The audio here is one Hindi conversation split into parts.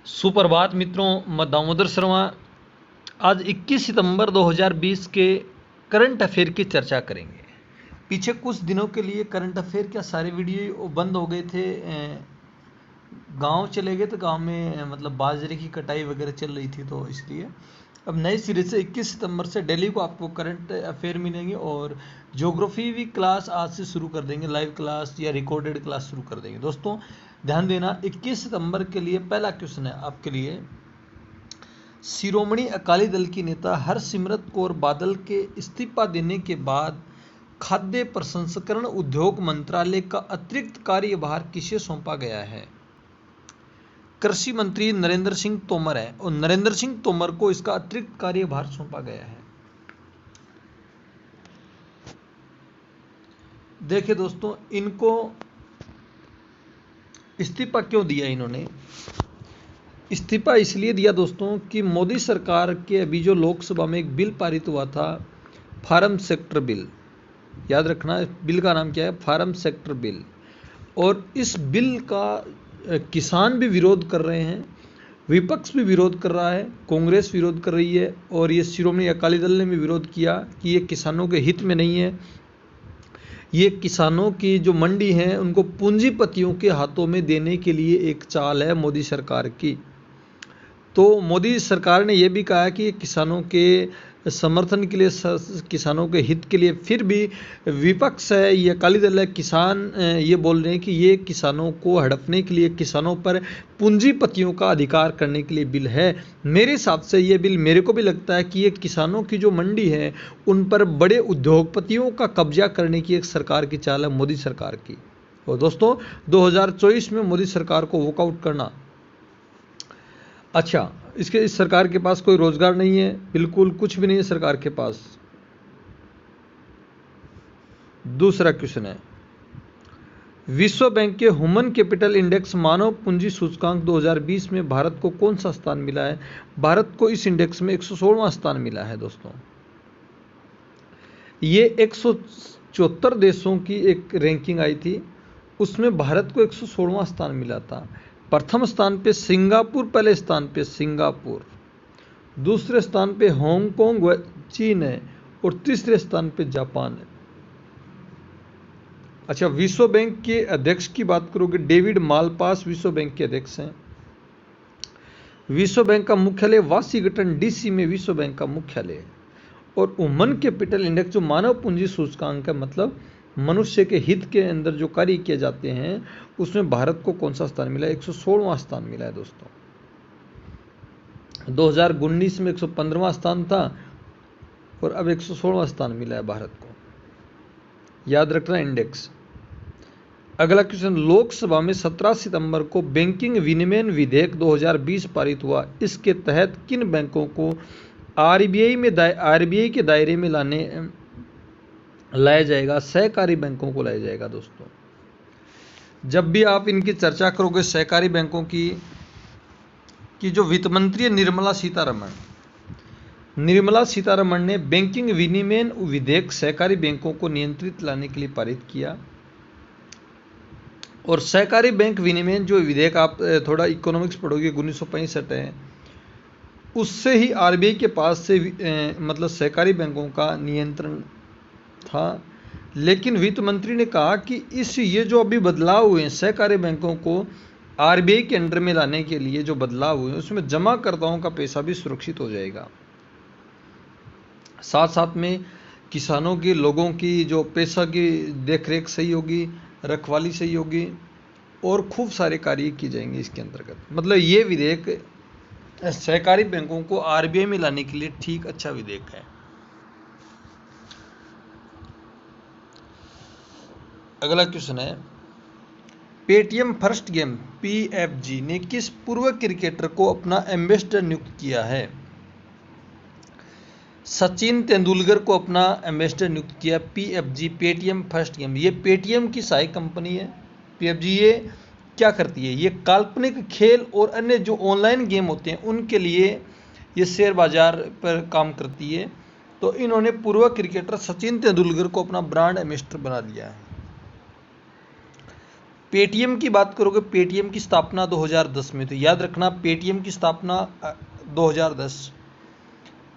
सुप्रभात मित्रों, मैं दामोदर शर्मा आज 21 सितंबर 2020 के करंट अफेयर की चर्चा करेंगे। पीछे कुछ दिनों के लिए करंट अफेयर के सारे वीडियो बंद हो गए थे। गांव चले गए तो गांव में मतलब बाजरे की कटाई वगैरह चल रही थी, तो इसलिए अब नए सिरे से 21 सितंबर से डेली को आपको करंट अफेयर मिलेंगे और ज्योग्राफी भी क्लास आज से शुरू कर देंगे, लाइव क्लास या रिकॉर्डेड क्लास शुरू कर देंगे। दोस्तों ध्यान देना, 21 सितंबर के लिए पहला क्वेश्चन है आपके लिए। शिरोमणि अकाली दल की नेता हरसिमरत कौर बादल के इस्तीफा देने के बाद खाद्य प्रसंस्करण उद्योग मंत्रालय का अतिरिक्त कार्यभार किसे सौंपा गया है? कृषि मंत्री नरेंद्र सिंह तोमर है और नरेंद्र सिंह तोमर को इसका अतिरिक्त कार्यभार सौंपा गया है। देखिए दोस्तों, इनको इस्तीफा क्यों दिया इन्होंने? इस्तीफा इसलिए दिया दोस्तों कि मोदी सरकार के अभी जो लोकसभा में एक बिल पारित हुआ था, फार्म सेक्टर बिल, याद रखना बिल का नाम क्या है, फार्म सेक्टर बिल। और इस बिल का किसान भी विरोध कर रहे हैं, विपक्ष भी विरोध कर रहा है, कांग्रेस विरोध कर रही है और ये शिरोमणि अकाली दल ने भी विरोध किया कि ये किसानों के हित में नहीं है। ये किसानों की जो मंडी है उनको पूंजीपतियों के हाथों में देने के लिए एक चाल है मोदी सरकार की। तो मोदी सरकार ने यह भी कहा कि किसानों के समर्थन के लिए, किसानों के हित के लिए, फिर भी विपक्ष है, ये अकाली दल है, किसान ये बोल रहे हैं कि ये किसानों को हड़पने के लिए, किसानों पर पूंजीपतियों का अधिकार करने के लिए बिल है। मेरे हिसाब से ये बिल, मेरे को भी लगता है कि ये किसानों की जो मंडी है उन पर बड़े उद्योगपतियों का कब्जा करने की एक सरकार की चाल है, मोदी सरकार की। और दोस्तों 2024 में मोदी सरकार को वॉकआउट करना। अच्छा, इस सरकार के पास कोई रोजगार नहीं है, बिल्कुल कुछ भी नहीं है सरकार के पास। दूसरा क्वेश्चन है, विश्व बैंक के ह्यूमन कैपिटल इंडेक्स मानव पूंजी सूचकांक 2020 में भारत को कौन सा स्थान मिला है? भारत को इस इंडेक्स में 116वां स्थान मिला है दोस्तों। ये 174 देशों की एक रैंकिंग आई थी, उसमें भारत को 116वां स्थान मिला था। प्रथम स्थान पे सिंगापुर, पहले स्थान पे सिंगापुर, दूसरे स्थान पे हांगकांग व चीन है और तीसरे स्थान पे जापान है। अच्छा, विश्व बैंक के अध्यक्ष की बात करोगे, डेविड मालपास विश्व बैंक के अध्यक्ष हैं। विश्व बैंक का मुख्यालय वाशिंगटन डीसी में विश्व बैंक का मुख्यालय है। और ह्यूमन कैपिटल इंडेक्स जो मानव पूंजी सूचकांक है, मतलब मनुष्य के हित के अंदर जो कार्य किए जाते हैं, उसमें भारत को कौन सा स्थान मिला है? 116वां स्थान मिला है दोस्तों। 2019 में 115वां स्थान था और अब 116वां स्थान मिला है भारत को, याद रखना इंडेक्स। अगला क्वेश्चन, लोकसभा में 17 सितंबर को बैंकिंग विनियमन विधेयक 2020 पारित हुआ। इसके तहत किन बैंकों को आरबीआई के दायरे में लाया जाएगा? सहकारी बैंकों को लाया जाएगा दोस्तों। जब भी आप इनकी चर्चा करोगे सहकारी बैंकों की जो वित्त मंत्री निर्मला सीतारमण ने बैंकिंग विनियमन विधेयक सहकारी बैंकों को नियंत्रित लाने के लिए पारित किया। और सहकारी बैंक विनियमन जो विधेयक, आप थोड़ा इकोनॉमिक्स पढ़ोगे, 1965 है, उससे ही आरबीआई के पास से मतलब सहकारी बैंकों का नियंत्रण था। लेकिन वित्त मंत्री ने कहा कि ये जो अभी बदलाव हुए हैं सहकारी बैंकों को आरबीआई के अंडर में लाने के लिए, जो बदलाव हुए हैं उसमें जमाकर्ताओं का पैसा भी सुरक्षित हो जाएगा, साथ साथ में किसानों की, लोगों की जो पैसा की देखरेख सही होगी, रखवाली सही होगी और खूब सारे कार्य किए जाएंगे इसके अंतर्गत। मतलब ये विधेयक सहकारी बैंकों को आरबीआई में लाने के लिए ठीक अच्छा विधेयक है। अगला क्वेश्चन है, पेटीएम फर्स्ट गेम पीएफजी ने किस पूर्व क्रिकेटर को अपना एम्बेसडर नियुक्त किया है? सचिन तेंदुलकर को अपना एम्बेसडर नियुक्त किया पीएफजी, पेटीएम फर्स्ट गेम। ये पेटीएम की सहायक कंपनी है। पीएफजी ये क्या करती है? ये काल्पनिक खेल और अन्य जो ऑनलाइन गेम होते हैं उनके लिए ये शेयर बाजार पर काम करती है। तो इन्होंने पूर्व क्रिकेटर सचिन तेंदुलकर को अपना ब्रांड एम्बेसडर बना दिया है। पेटीएम की बात करोगे, पेटीएम की स्थापना 2010 में थी। याद रखना, पेटीएम की स्थापना 2010।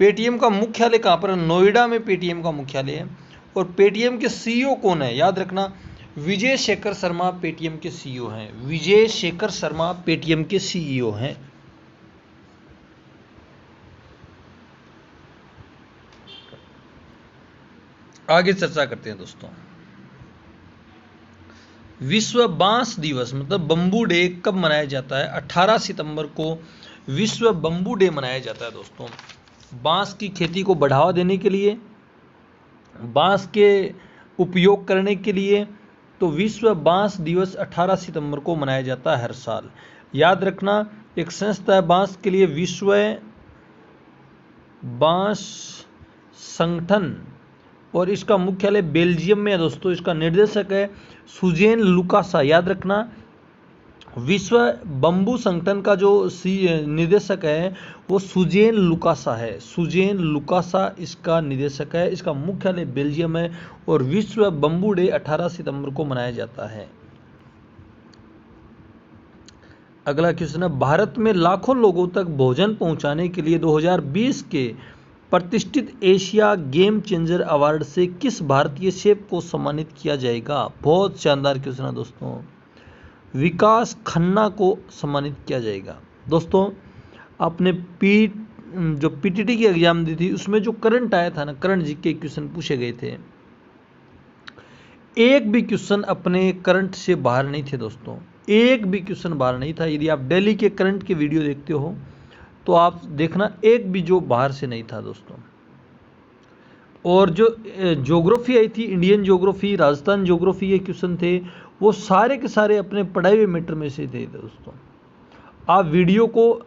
पेटीएम का मुख्यालय कहाँ पर है? नोएडा में पेटीएम का मुख्यालय है। और पेटीएम के सीईओ कौन है? याद रखना, विजय शेखर शर्मा पेटीएम के सीईओ हैं। विजय शेखर शर्मा पेटीएम के सीईओ हैं। आगे चर्चा करते हैं दोस्तों। विश्व बांस दिवस मतलब बंबू डे कब मनाया जाता है? 18 सितंबर को विश्व बंबू डे मनाया जाता है दोस्तों। बांस की खेती को बढ़ावा देने के लिए, बांस के उपयोग करने के लिए, तो विश्व बांस दिवस 18 सितंबर को मनाया जाता है हर साल। याद रखना, एक संस्था है बांस के लिए, विश्व बांस संगठन, और इसका मुख्यालय बेल्जियम में है दोस्तों। इसका निर्देशक है सुजेन लुकासा। याद रखना, विश्व बंबू संगठन का जो निदेशक है वो सुजेन लुकासा है। सुजेन लुकासा इसका निदेशक है। इसका मुख्यालय बेल्जियम है और विश्व बंबू डे 18 सितंबर को मनाया जाता है। अगला क्वेश्चन है, भारत में लाखों लोगों तक भोजन पहुंचाने के लिए 2020 के प्रतिष्ठित एशिया गेम चेंजर अवार्ड से किस भारतीय शेफ को सम्मानित किया जाएगा? बहुत शानदार क्वेश्चन है दोस्तों। विकास खन्ना को सम्मानित किया जाएगा। दोस्तों, आपने जो पीटीटी की एग्जाम दी थी उसमें जो करंट आया था ना, करंट जीके क्वेश्चन पूछे गए थे, एक भी क्वेश्चन अपने करंट से बाहर नहीं थे दोस्तों। एक भी क्वेश्चन बाहर नहीं था। यदि आप दिल्ली के करंट के वीडियो देखते हो तो आप देखना, एक भी जो बाहर से नहीं था दोस्तों। और जो ज्योग्राफी आई थी, इंडियन ज्योग्राफी, राजस्थान ज्योग्राफी, ये क्वेश्चन थे, वो सारे के सारे अपने पढ़ाए हुए मैटर में से थे दोस्तों। आप वीडियो को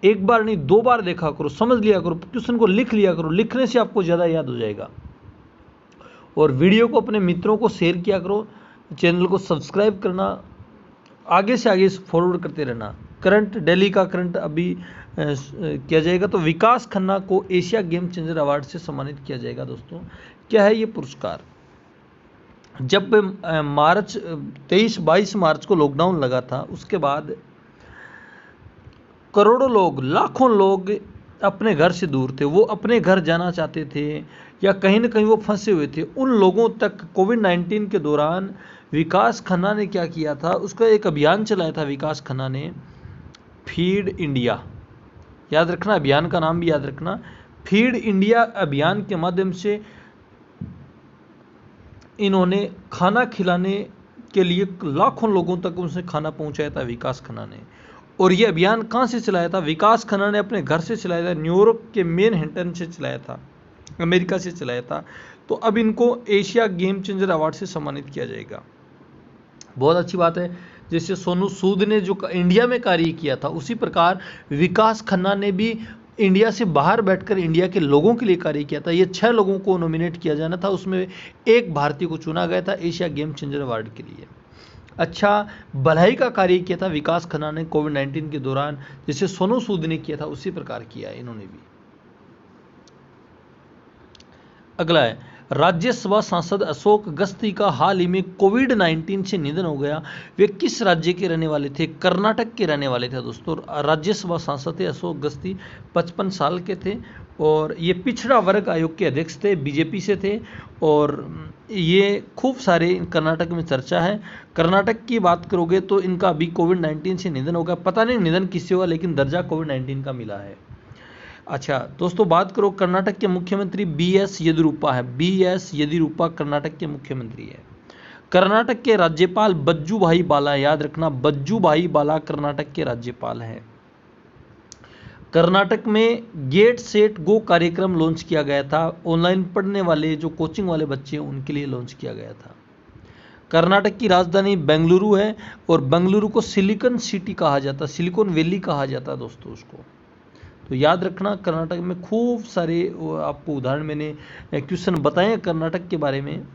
एक बार नहीं 2 बार देखा करो, समझ लिया करो, क्वेश्चन को लिख लिया करो। लिखने से आपको ज़्यादा याद हो जाएगा। और वीडियो को अपने मित्रों को शेयर किया करो, चैनल को सब्सक्राइब करना, आगे से आगे फॉरवर्ड करते रहना। करंट, दिल्ली का करंट अभी किया जाएगा। तो विकास खन्ना को एशिया गेम चेंजर अवार्ड से सम्मानित किया जाएगा दोस्तों। क्या है ये पुरस्कार? जब मार्च 23-22 मार्च को लॉकडाउन लगा था, उसके बाद करोड़ों लोग, लाखों लोग अपने घर से दूर थे। वो अपने घर जाना चाहते थे या कहीं ना कहीं वो फंसे हुए थे। उन लोगों तक कोविड-19 के दौरान विकास खन्ना ने क्या किया था? उसका एक अभियान चलाया था विकास खन्ना ने, फीड इंडिया। याद रखना, अभियान का नाम भी याद रखना, फीड इंडिया अभियान के माध्यम से इन्होंने खाना खिलाने के लिए लाखों लोगों तक उनसे खाना पहुंचाया था विकास खन्ना ने। और ये अभियान कहाँ से चलाया था? विकास खन्ना ने अपने घर से चलाया था, न्यूयॉर्क के मैनहट्टन से चलाया था, अमेरिका से चलाया था। तो अब इनको एशिया गेम चेंजर अवार्ड से सम्मानित किया जाएगा। बहुत अच्छी बात है। जैसे सोनू सूद ने जो इंडिया में कार्य किया था, उसी प्रकार विकास खन्ना ने भी इंडिया से बाहर बैठकर इंडिया के लोगों के लिए कार्य किया था। ये 6 लोगों को नॉमिनेट किया जाना था, उसमें एक भारतीय को चुना गया था एशिया गेम चेंजर अवार्ड के लिए। अच्छा भलाई का कार्य किया था विकास खन्ना ने कोविड-19 के दौरान, जैसे सोनू सूद ने किया था उसी प्रकार किया है इन्होंने भी। अगला है, राज्यसभा सांसद अशोक गस्ती का हाल ही में कोविड-19 से निधन हो गया। वे किस राज्य के रहने वाले थे? कर्नाटक के रहने वाले थे दोस्तों। राज्यसभा सांसद थे अशोक गस्ती, 55 साल के थे और ये पिछड़ा वर्ग आयोग के अध्यक्ष थे, बीजेपी से थे। और ये खूब सारे कर्नाटक में चर्चा है। कर्नाटक की बात करोगे तो इनका अभी कोविड-19 से निधन हो गया। पता नहीं निधन किससे हुआ, लेकिन दर्जा कोविड-19 का मिला है। अच्छा दोस्तों, बात करो कर्नाटक के मुख्यमंत्री BS येदियुरप्पा है। BS येदियुरप्पा कर्नाटक के मुख्यमंत्री है। कर्नाटक के राज्यपाल बज्जूभाई बाला, याद रखना बज्जूभाई बाला कर्नाटक के राज्यपाल हैं। कर्नाटक में गेट सेट गो कार्यक्रम लॉन्च किया गया था। ऑनलाइन पढ़ने वाले जो कोचिंग वाले बच्चे हैं उनके लिए लॉन्च किया गया था। कर्नाटक की राजधानी बेंगलुरु है और बेंगलुरु को सिलिकॉन सिटी कहा जाता है, सिलिकॉन वैली कहा जाता है दोस्तों उसको। तो याद रखना, कर्नाटक में खूब सारे आपको उदाहरण मैंने क्वेश्चन बताए हैं कर्नाटक के बारे में,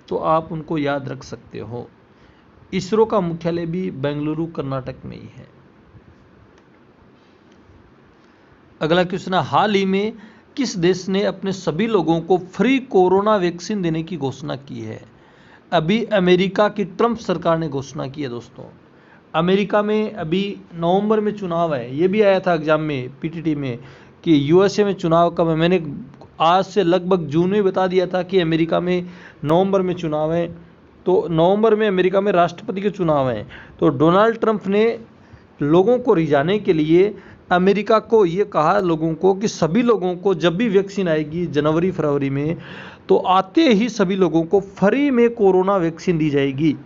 तो आप उनको याद रख सकते हो। इसरो का मुख्यालय भी बेंगलुरु कर्नाटक में ही है। अगला क्वेश्चन है, हाल ही में किस देश ने अपने सभी लोगों को फ्री कोरोना वैक्सीन देने की घोषणा की है? अभी अमेरिका की ट्रंप सरकार ने घोषणा की है दोस्तों। अमेरिका में अभी नवंबर में चुनाव है, ये भी आया था एग्जाम में पीटीटी में कि यूएसए में चुनाव कब है। मैंने आज से लगभग जून में बता दिया था कि अमेरिका में नवंबर में चुनाव है। तो नवंबर में अमेरिका में राष्ट्रपति के चुनाव हैं। तो डोनाल्ड ट्रंप ने लोगों को रिझाने के लिए अमेरिका को ये कहा लोगों को कि सभी लोगों को जब भी वैक्सीन आएगी जनवरी फरवरी में, तो आते ही सभी लोगों को फ्री में कोरोना वैक्सीन दी जाएगी।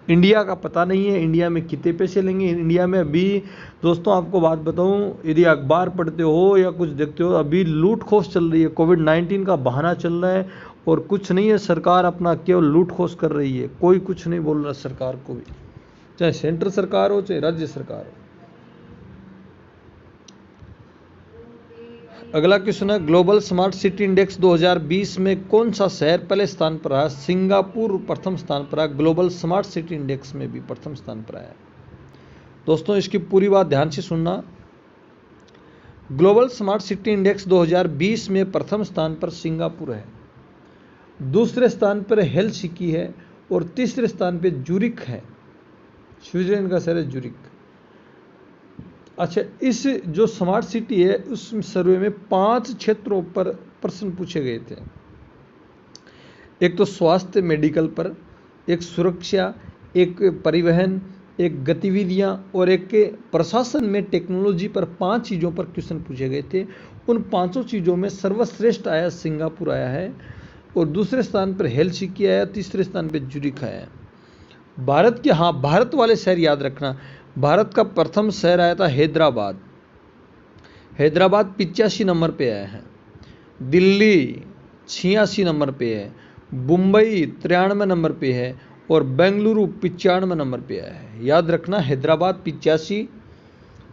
इंडिया का पता नहीं है इंडिया में कितने पैसे लेंगे। इंडिया में अभी दोस्तों आपको बात बताऊं, यदि अखबार पढ़ते हो या कुछ देखते हो, अभी लूट खोस चल रही है। कोविड-19 का बहाना चल रहा है और कुछ नहीं है, सरकार अपना केवल लूट खोस कर रही है। कोई कुछ नहीं बोल रहा सरकार को भी, चाहे सेंट्रल सरकार हो चाहे राज्य सरकार हो। अगला क्वेश्चन है, ग्लोबल स्मार्ट सिटी इंडेक्स 2020 में कौन सा शहर पहले स्थान पर आया? सिंगापुर प्रथम स्थान पर आया। ग्लोबल स्मार्ट सिटी इंडेक्स में भी प्रथम स्थान पर आया। दोस्तों इसकी पूरी बात ध्यान से सुनना। ग्लोबल स्मार्ट सिटी इंडेक्स 2020 में प्रथम स्थान पर सिंगापुर है, दूसरे स्थान पर हेलसिंकी है और तीसरे स्थान पर ज्यूरिख है। स्विट्जरलैंड का शहर है ज्यूरिख। अच्छा, इस जो स्मार्ट सिटी है उस सर्वे में 5 क्षेत्रों पर प्रश्न पूछे गए थे। एक तो स्वास्थ्य मेडिकल पर, एक सुरक्षा, एक परिवहन, एक गतिविधियां और एक प्रशासन में टेक्नोलॉजी पर 5 चीज़ों पर क्वेश्चन पूछे गए थे। उन 5 चीज़ों में सर्वश्रेष्ठ आया सिंगापुर आया है और दूसरे स्थान पर हेलसिंकी आया, तीसरे स्थान पर ज्यूरिख आया। भारत के, हाँ भारत वाले शहर याद रखना। भारत का प्रथम शहर आया था हैदराबाद। हैदराबाद 85 नंबर पे आया है। दिल्ली 86 नंबर पे है। मुंबई 93 नंबर पे है और बेंगलुरु 95 नंबर पे आया है। याद रखना, हैदराबाद 85,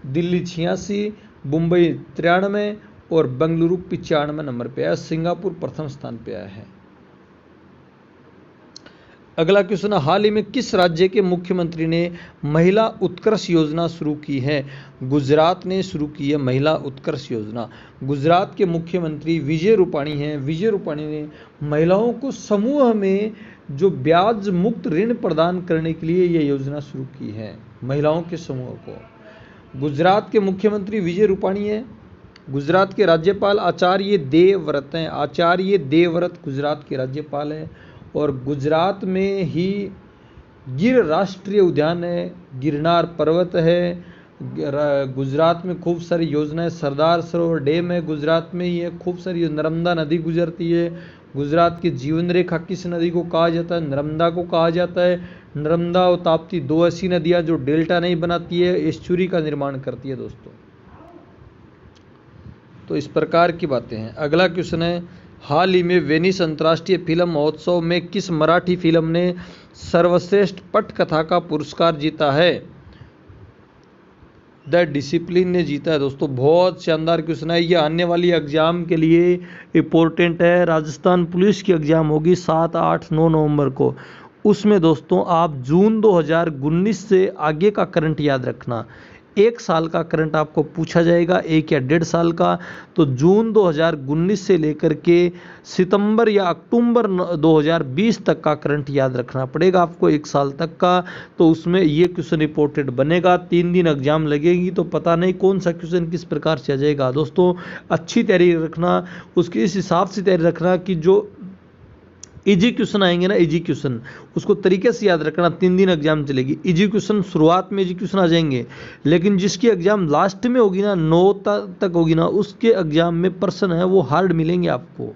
दिल्ली 86, मुंबई 93 और बेंगलुरु 95 नंबर पे आया। सिंगापुर प्रथम स्थान पे आया है। अगला क्वेश्चन, हाल ही में किस राज्य के मुख्यमंत्री ने महिला उत्कर्ष योजना शुरू की है? गुजरात ने शुरू की है महिला उत्कर्ष योजना। गुजरात के मुख्यमंत्री विजय रूपाणी हैं। विजय रूपाणी ने महिलाओं को समूह में जो ब्याज मुक्त ऋण प्रदान करने के लिए यह योजना शुरू की है, महिलाओं के समूह को। गुजरात के मुख्यमंत्री विजय रूपाणी हैं। गुजरात के राज्यपाल आचार्य देवव्रत हैं। आचार्य देवव्रत गुजरात के राज्यपाल हैं। और गुजरात में ही गिर राष्ट्रीय उद्यान है, गिरनार पर्वत है। गुजरात में खूब सारी योजनाएं, सरदार सरोवर डैम है गुजरात में ही है, खूब सारी नर्मदा नदी गुजरती है। गुजरात की जीवन रेखा किस नदी को कहा जाता है? नर्मदा को कहा जाता है। नर्मदा और ताप्ती 2 ऐसी नदियां जो डेल्टा नहीं बनाती है, एस्चुरी का निर्माण करती है दोस्तों। तो इस प्रकार की बातें हैं। अगला क्वेश्चन है, हाल ही में वेनिस अंतर्राष्ट्रीय फिल्म महोत्सव में किस मराठी फिल्म ने सर्वश्रेष्ठ पटकथा का पुरस्कार जीता है? द डिसिप्लिन ने जीता है दोस्तों। बहुत शानदार क्वेश्चन है। ये आने वाली एग्जाम के लिए इम्पोर्टेंट है। राजस्थान पुलिस की एग्जाम होगी 7, 8, 9 नवंबर को। उसमें दोस्तों आप जून 2019 से आगे का करंट याद रखना। 1 साल का करंट आपको पूछा जाएगा, 1 या 1.5 साल का। तो जून 2019 से लेकर के सितंबर या अक्टूबर 2020 तक का करंट याद रखना पड़ेगा आपको, 1 साल तक का। तो उसमें ये क्वेश्चन रिपोर्टेड बनेगा। 3 दिन एग्जाम लगेगी तो पता नहीं कौन सा क्वेश्चन किस प्रकार से आ जाएगा। दोस्तों अच्छी तैयारी रखना, उसके इस हिसाब से तैयारी रखना कि जो इजी क्वेश्चन आएंगे ना, इजी क्वेश्चन उसको तरीके से याद रखना। 3 दिन एग्जाम चलेगी। इजी क्वेश्चन शुरुआत में इजी क्वेश्चन आ जाएंगे, लेकिन जिसकी एग्जाम लास्ट में होगी ना, 9 तक होगी ना, उसके एग्जाम में प्रश्न है वो हार्ड मिलेंगे आपको।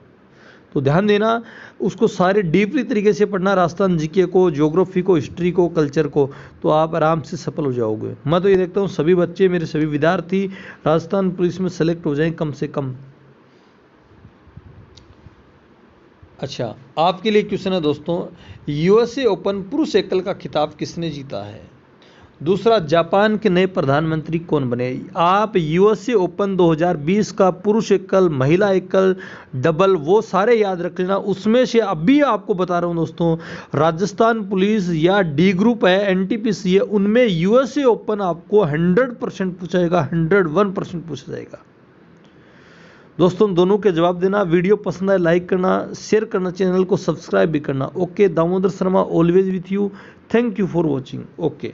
तो ध्यान देना, उसको सारे डीपली तरीके से पढ़ना, राजस्थान जीके को, ज्योग्राफी को, हिस्ट्री को, कल्चर को, तो आप आराम से सफल हो जाओगे। मैं तो ये देखता हूँ सभी बच्चे, मेरे सभी विद्यार्थी राजस्थान पुलिस में सेलेक्ट हो जाएं कम से कम। अच्छा, आपके लिए क्वेश्चन है दोस्तों, यूएसए ओपन पुरुष एकल का खिताब किसने जीता है? दूसरा, जापान के नए प्रधानमंत्री कौन बने? आप यूएसए ओपन 2020 का पुरुष एकल, महिला एकल, डबल, वो सारे याद रख लेना। उसमें से अभी आपको बता रहा हूं दोस्तों, राजस्थान पुलिस या डी ग्रुप है, एनटीपीसी है, उनमें यूएसए ओपन आपको 100% पूछा जाएगा, 101% पूछा जाएगा। दोस्तों दोनों के जवाब देना। वीडियो पसंद आए लाइक करना, शेयर करना, चैनल को सब्सक्राइब भी करना। Okay, Damodar Sharma always with you. Thank you for watching. Okay.